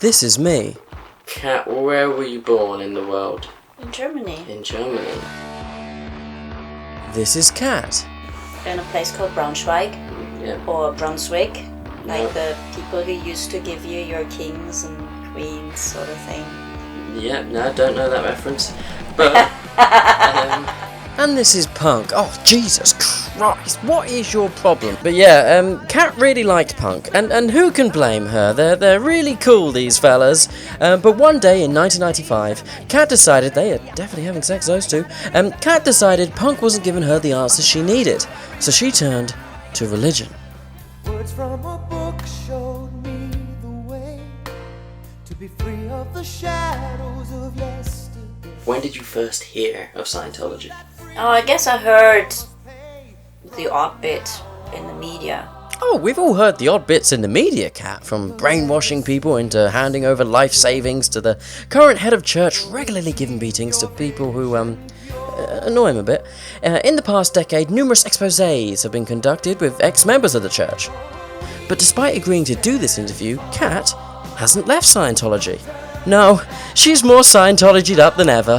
This is me. Kat, where were you born in the world? In Germany. In Germany. This is Kat. In a place called Braunschweig. Yeah. Or Brunswick. Like Yeah. the people who used to give you your kings and queens sort of thing. Yeah, no, don't know that reference. But, And this is Punk. Oh, Jesus Christ, what is your problem? But yeah, Kat really liked Punk, and who can blame her? They're really cool, these fellas. But one day in 1995, Kat decided, they are definitely having sex, those two, Kat decided Punk wasn't giving her the answers she needed, so she turned to religion. Words from a book showed me the way to be free of the shadows of yesterday. when did you first hear of Scientology? Oh, I guess I heard the odd bit in the media. Oh, we've all heard the odd bits in the media, Kat, from brainwashing people into handing over life savings to the current head of church regularly giving beatings to people who, annoy him a bit. In the past decade, numerous exposés have been conducted with ex-members of the church. But despite agreeing to do this interview, Kat hasn't left Scientology. No, she's more Scientologied up than ever.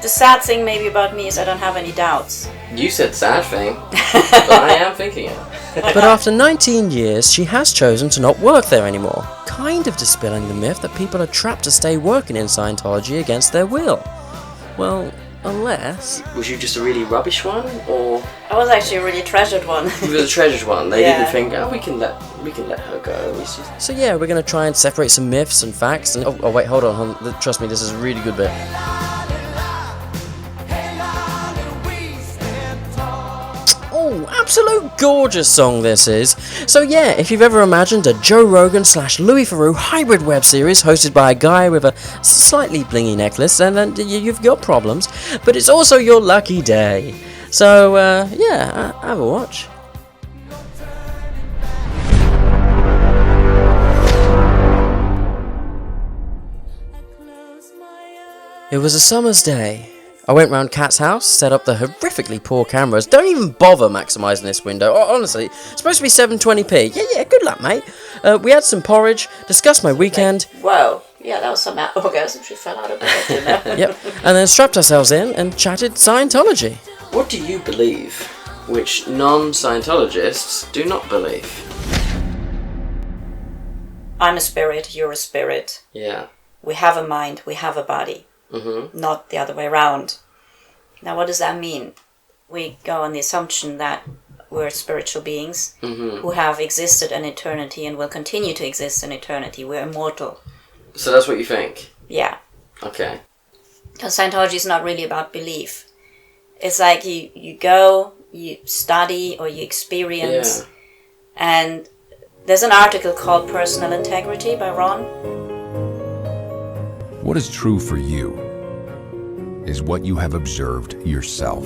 The sad thing maybe about me is I don't have any doubts. You said sad thing, but I am thinking it. But after 19 years, she has chosen to not work there anymore, kind of dispelling the myth that people are trapped to stay working in Scientology against their will. Well, unless... Was you just a really rubbish one, or I was actually a really treasured one. you were the treasured one? They Yeah. didn't think, oh, we can let her go. It's just... So yeah, we're going to try and separate some myths and facts, and... Oh wait, hold on, trust me, this is a really good bit. Oh, absolute gorgeous song this is. So yeah, if you've ever imagined a Joe Rogan / Louis Theroux hybrid web series hosted by a guy with a slightly blingy necklace, then you've got problems. But it's also your lucky day. So yeah, have a watch. It was a summer's day. I went round Kat's house, set up the horrifically poor cameras. Don't even bother maximising this window. Honestly, it's supposed to be 720p. Yeah, good luck, mate. We had some porridge, discussed my weekend. Whoa. Yeah, that was some orgasm. She fell out of bed, you know. Yep, and then strapped ourselves in and chatted Scientology. What do you believe, which non-Scientologists do not believe? I'm a spirit, you're a spirit. Yeah. We have a mind, we have a body. Mm-hmm. Not the other way around. Now, what does that mean? We go on the assumption that we're spiritual beings who have existed in eternity and will continue to exist in eternity. We're immortal. So that's what you think? Yeah. Okay. Because Scientology is not really about belief. It's like you go, you study, or you experience. Yeah. And there's an article called Personal Integrity by Ron. What is true for you is what you have observed yourself.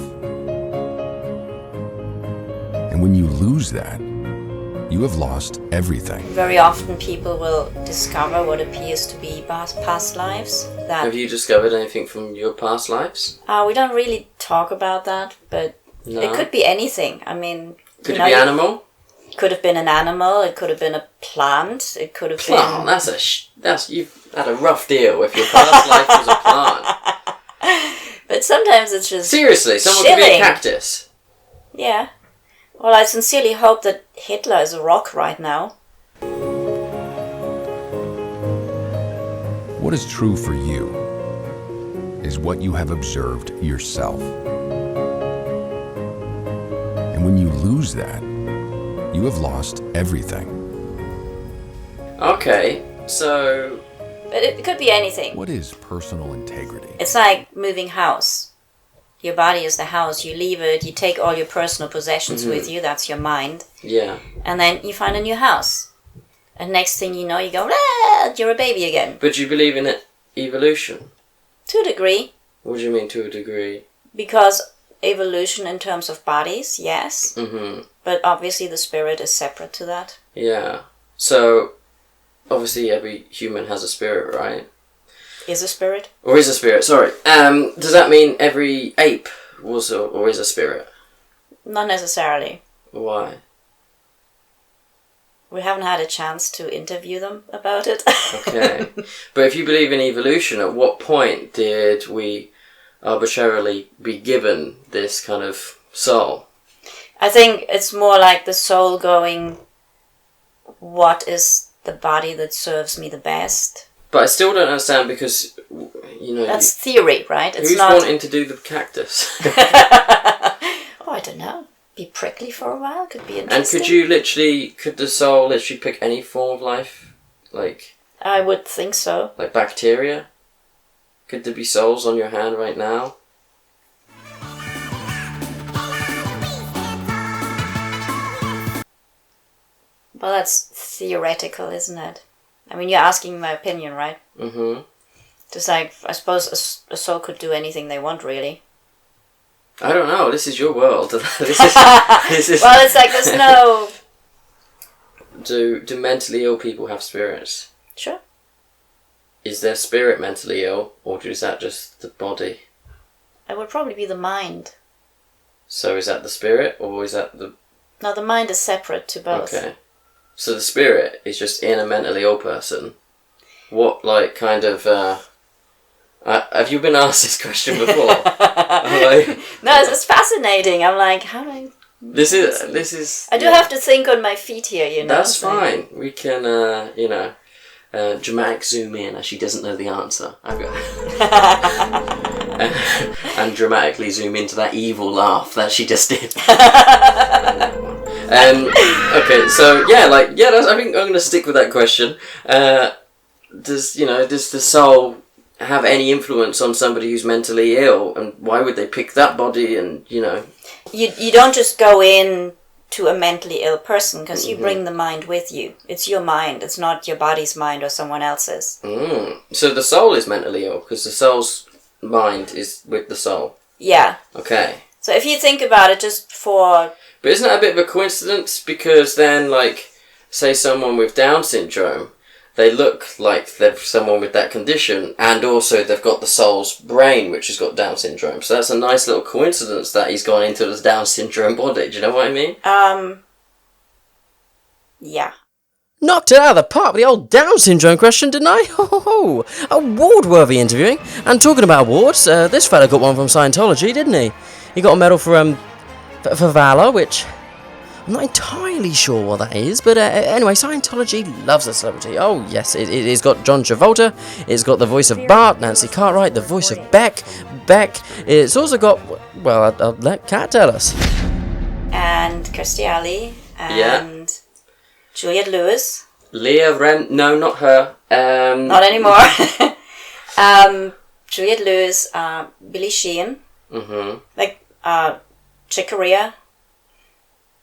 And when you lose that, you have lost everything. Very often people will discover what appears to be past lives. That Have you discovered anything from your past lives? we don't really talk about that, but No. it could be anything. I mean, Could you it be know, animal? It could have been an animal. It could have been a plant. It could have Plant. been. That's you've had a rough deal if your past life was a plant. But sometimes it's just Seriously, someone could be a chilling. cactus. Yeah. Well, I sincerely hope that Hitler is a rock right now. What is true for you is what you have observed yourself. And when you lose that, you have lost everything. Okay, so But it could be anything. What is personal integrity? It's like moving house. Your body is the house. You leave it. You take all your personal possessions with you. That's your mind. yeah. And then you find a new house. And next thing you know, you go, ah, you're a baby again. But you believe in it, evolution? To a degree. What do you mean to a degree? Because evolution in terms of bodies, yes. Mm-hmm. But obviously the spirit is separate to that. Yeah. So, obviously every human has a spirit, right? Is a spirit? Or is a spirit, sorry. Does that mean every ape was or is a spirit? Not necessarily. Why? We haven't had a chance to interview them about it. Okay. But if you believe in evolution, at what point did we arbitrarily be given this kind of soul? I think it's more like the soul going, what is the body that serves me the best? But I still don't understand because, That's theory, right? It's who's not... wanting to do the cactus? Oh, I don't know. Be prickly for a while could be And interesting. could the soul literally pick any form of life? Like I would think so. bacteria? Could there be souls on your hand right now? Well, that's theoretical, isn't it? I mean, you're asking my opinion, right? Mm-hmm. Just like, I suppose a soul could do anything they want, really. I don't know. This is your world. this is. Well, it's like there's no... Do mentally ill people have spirits? Sure. Is their spirit mentally ill, or is that just the body? It would probably be the mind. So is that the spirit, or is that the... No, the mind is separate to both. Okay. So the spirit is just in a mentally ill person. What, like, kind of... have you been asked this question before? No, it's fascinating. I'm like, how do I... This is... I do have to think on my feet here, you know. That's so- fine. We can, dramatic zoom in as she doesn't know the answer. I've got... and dramatically zoom into that evil laugh that she just did. Okay, so I think I'm going to stick with that question. Does the soul have any influence on somebody who's mentally ill, and why would they pick that body? And You don't just go in to a mentally ill person because you bring the mind with you. It's your mind. It's not your body's mind or someone else's. So the soul is mentally ill because the soul's mind is with the soul. Yeah. Okay. So if you think about it, just for... But isn't that a bit of a coincidence? Because then, like, say someone with Down syndrome, they look like they're someone with that condition, and also they've got the soul's brain, which has got Down syndrome. So that's a nice little coincidence that he's gone into this Down syndrome body. Do you know what I mean? Yeah. Knocked it out of the park with the old Down syndrome question, didn't I? Ho! Award-worthy interviewing. And talking about awards, this fella got one from Scientology, didn't he? He got a medal for Valor, which I'm not entirely sure what that is, but anyway, Scientology loves a celebrity. Oh yes, it's got John Travolta, it's got the voice of Bart, Nancy Cartwright, the voice of Beck. It's also got, well, I'll let Kat tell us. And Kirstie Alley and Juliette Lewis. Leah Ren... No, not her. Not anymore. Juliette Lewis, Billie Sheehan. Like, Chick Corea.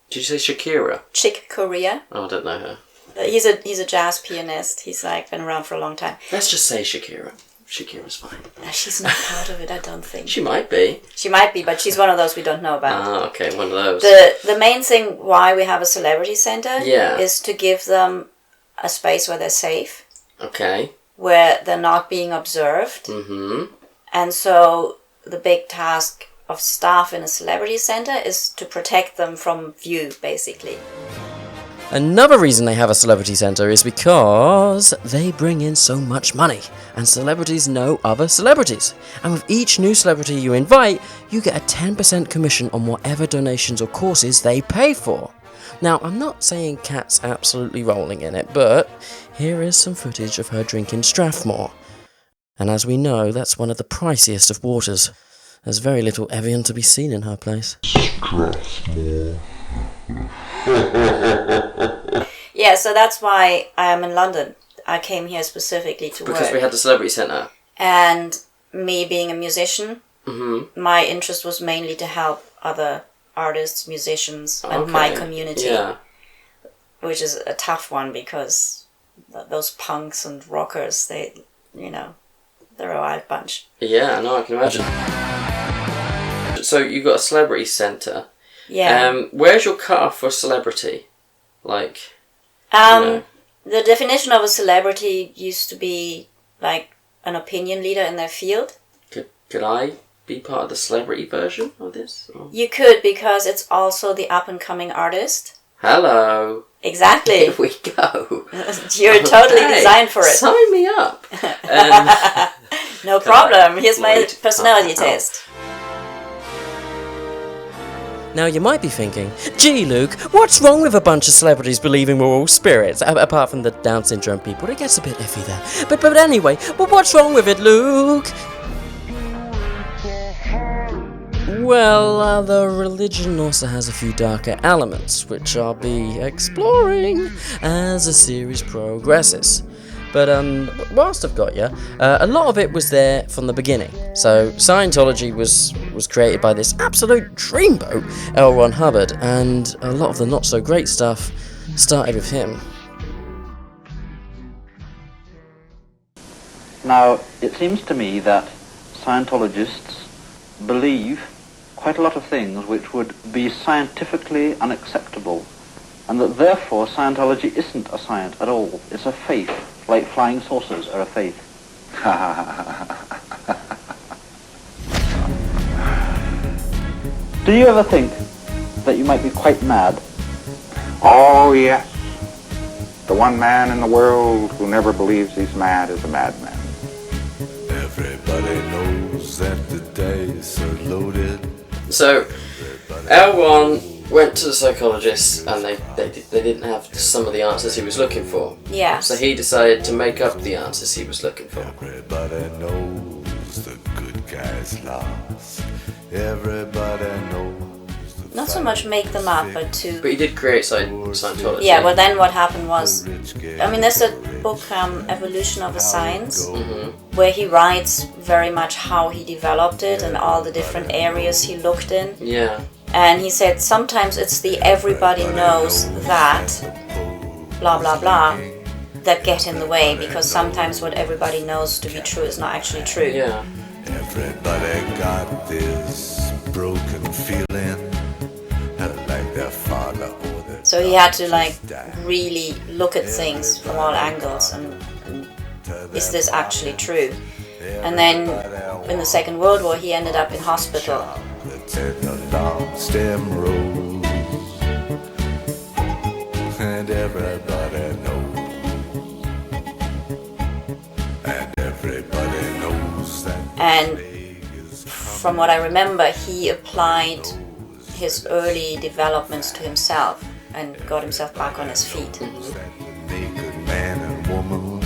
Did you say Shakira? Chick Corea. Oh, I don't know her. He's a jazz pianist. He's like been around for a long time. Let's just say Shakira. Shakira's fine. She's not part of it, I don't think. She might be. She might be, but she's one of those we don't know about. Ah, okay, one of those. The main thing why we have a celebrity center Yeah. is to give them a space where they're safe, Okay. where they're not being observed. And so the big task of staff in a celebrity center is to protect them from view, basically. Another reason they have a celebrity centre is because they bring in so much money, and celebrities know other celebrities. And with each new celebrity you invite, you get a 10% commission on whatever donations or courses they pay for. Now, I'm not saying Kat's absolutely rolling in it, but here is some footage of her drinking Strathmore. And as we know, that's one of the priciest of waters. There's very little Evian to be seen in her place. Yeah, so that's why I am in London. I came here specifically to work. Because we had the celebrity centre. And me being a musician, my interest was mainly to help other artists, musicians, and my community. Yeah. Which is a tough one because those punks and rockers, they're a wild bunch. Yeah, no, I can imagine. So you got a celebrity centre. Yeah. Where's your cut-off for celebrity? Like, the definition of a celebrity used to be like an opinion leader in their field. Could I be part of the celebrity version of this? Or? You could, because it's also the up-and-coming artist. Hello. Exactly. Here we go. You're totally Okay, designed for it. Sign me up. No problem. Here's my Lloyd. personality Oh. test. Now you might be thinking, gee Luke, what's wrong with a bunch of celebrities believing we're all spirits? Apart from the Down syndrome people, it gets a bit iffy there. But anyway, what's wrong with it, Luke? Well, the religion also has a few darker elements, which I'll be exploring as the series progresses. But whilst I've got you, a lot of it was there from the beginning. So Scientology was created by this absolute dreamboat, L. Ron Hubbard, and a lot of the not so great stuff started with him. Now, it seems to me that Scientologists believe quite a lot of things which would be scientifically unacceptable, and that therefore Scientology isn't a science at all. It's a faith, like flying saucers are a faith. Do you ever think that you might be quite mad? Oh, yes. The one man in the world who never believes he's mad is a madman. Everybody knows that the dice are loaded. So, L1 went to the psychologist and they didn't have some of the answers he was looking for. Yeah. So he decided to make up the answers he was looking for. Everybody knows the good guys lost. Everybody knows. Not so much make them up, but to... But he did create Scientology. Yeah, well then what happened was... I mean, there's a book, Evolution of a Science, where he writes very much how he developed it and all the different areas he looked in. Yeah. And he said sometimes it's the everybody knows that, blah blah blah, that get in the way, because sometimes what everybody knows to be true is not actually true. Yeah. Everybody got this broken feeling like their father or their So he had to like really look at things from all angles and is this actually true? And then in the Second World War he ended up in hospital. stem rose, and everybody knows, and everybody knows that. And from what I remember, he applied his early developments to himself and got himself back on his feet. Naked man and woman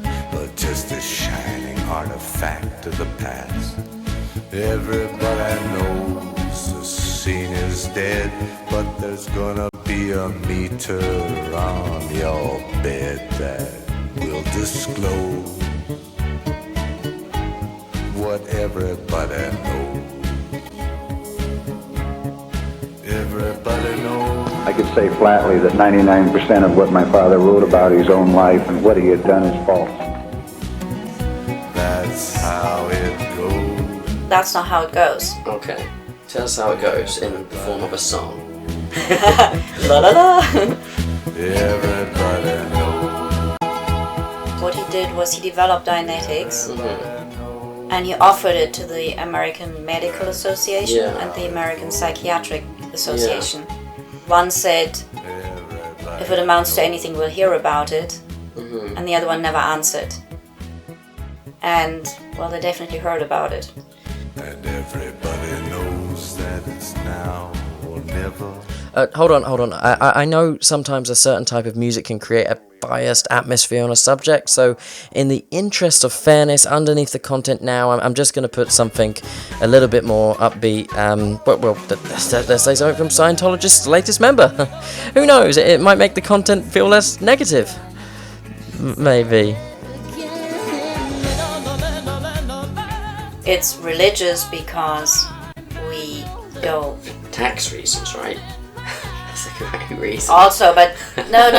are just a shining artifact of the past. Everybody knows the scene is dead, but there's gonna be a meter on your bed that will disclose what everybody knows. Everybody knows. I could say flatly that 99% of what my father wrote about his own life and what he had done is false. That's how it goes. That's not how it goes. Okay. Tell us how it goes in the form of a song. La la la. Everybody knows. What he did was he developed Dianetics and he offered it to the American Medical Association Yeah. and the American Psychiatric Association. One said, if it amounts to anything, we'll hear about it. And the other one never answered. And, well, they definitely heard about it. And everybody knows that it's now or never. Hold on. I know sometimes a certain type of music can create a biased atmosphere on a subject, so in the interest of fairness, underneath the content now, I'm just going to put something a little bit more upbeat. Let's say something from Scientologist's latest member. Who knows? It might make the content feel less negative. Maybe. It's religious because we go... Tax reasons, right? That's a great reason. Also, but no.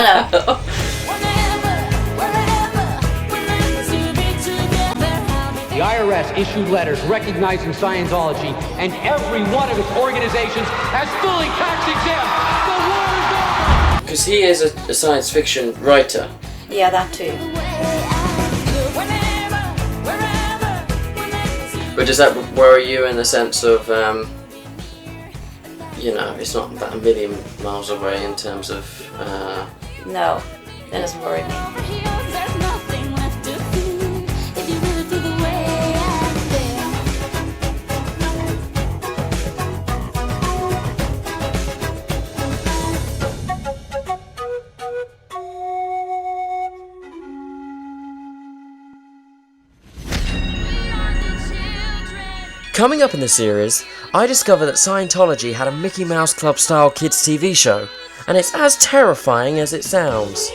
The IRS issued letters recognizing Scientology, and every one of its organizations as fully tax exempt. The war is over! Because he is a science fiction writer. Yeah, that too. But does that worry you in the sense of you know, it's not that a million miles away in terms of. No, that doesn't worry me. Coming up in the series, I discover that Scientology had a Mickey Mouse Club style kids TV show, and it's as terrifying as it sounds.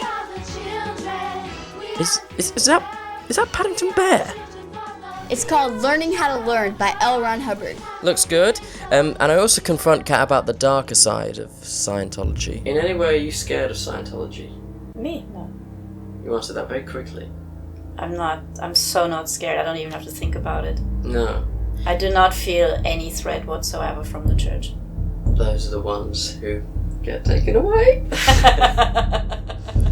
Is that Paddington Bear? It's called Learning How to Learn by L. Ron Hubbard. Looks good. And I also confront Kat about the darker side of Scientology. In any way, are you scared of Scientology? Me? No. You answered that very quickly. I'm not. I'm so not scared. I don't even have to think about it. No. I do not feel any threat whatsoever from the church. Those are the ones who get taken away.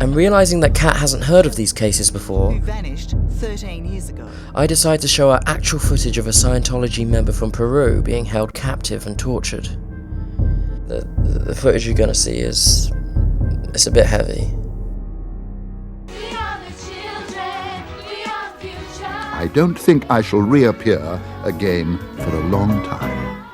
And realising that Kat hasn't heard of these cases before, Who vanished 13 years ago. I decide to show her actual footage of a Scientology member from Peru being held captive and tortured. The footage you're going to see it's a bit heavy. I don't think I shall reappear again for a long time.